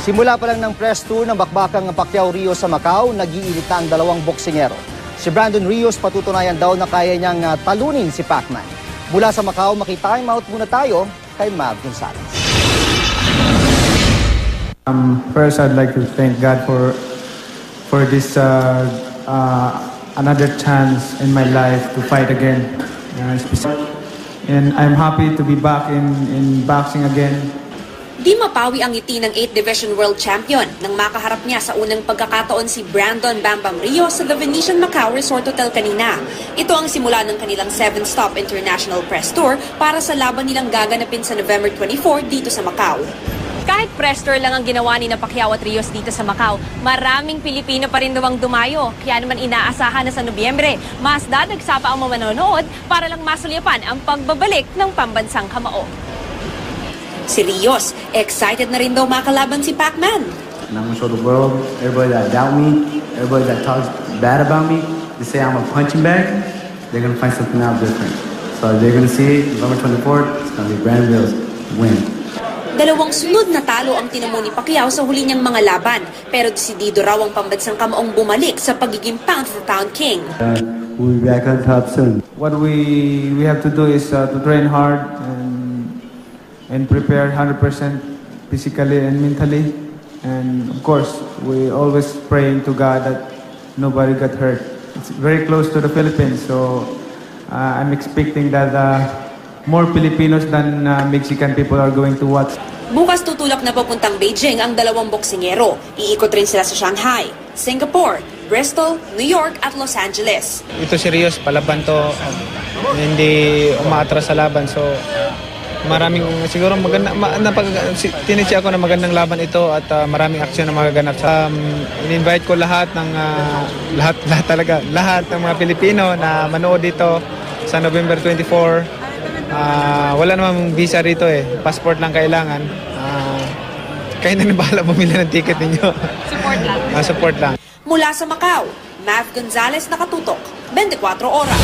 Simula pa lang ng press tour ng bakbakang Pacquiao Rios sa Macau, nag-iinit na ang dalawang boksingero. Si Brandon Rios patutunayan daw na kaya niyang talunin si Pacman. Mula sa Macau, makitime out muna tayo kay Mav Gonzalez. First, I'd like to thank God for this another chance in my life to fight again. And I'm happy to be back in boxing again. Di mapawi ang ngiti ng 8th Division World Champion nang makaharap niya sa unang pagkakataon si Brandon Bam Bam Rios sa The Venetian Macau Resort Hotel kanina. Ito ang simula ng kanilang 7-stop international press tour para sa laban nilang gaganapin sa November 24 dito sa Macau. Kahit press tour lang ang ginawa ni Pacquiao at Rios dito sa Macau, maraming Pilipino pa rin daw ang dumayo. Kaya naman inaasahan na sa Nobyembre, mas dadagsa pa ang mga manonood para lang masulyapan ang pagbabalik ng pambansang kamao. Si Rios, excited na rin daw makalaban si Pacman. And I'm gonna show the world, everybody that doubt me, everybody that talks bad about me, they say I'm a punching bag, they're gonna find something out different. So they're gonna see November 24th, it's gonna be Brandon Rios win. Dalawang sunod na talo ang tinamo ni Pacquiao sa huli niyang mga laban, pero desidido raw ang pambansang kamaong bumalik sa pagiging pound-for-pound king. We'll be back on top soon. What we have to do is to train hard and prepare 100% physically and mentally. And of course, we always praying to God that nobody got hurt. It's very close to the Philippines, so I'm expecting that more Filipinos than Mexican people are going to watch. Bukas tutulak na papuntang Beijing ang dalawang boksingero. Iikot rin sila sa Shanghai, Singapore, Bristol, New York at Los Angeles. Ito si Rios, palaban to, hindi umaatras sa laban. So maraming siguro maganda tinitsi ako na magandang laban ito at maraming aksyon na magaganap. In-invite ko lahat ng lahat ng mga Pilipino na manood dito sa November 24. Wala namang visa rito passport lang kailangan. Kayo na bahala bumili ng ticket ninyo. Support lang. Support lang. Mula sa Macau, Mav Gonzalez, nakatutok, 24 oras.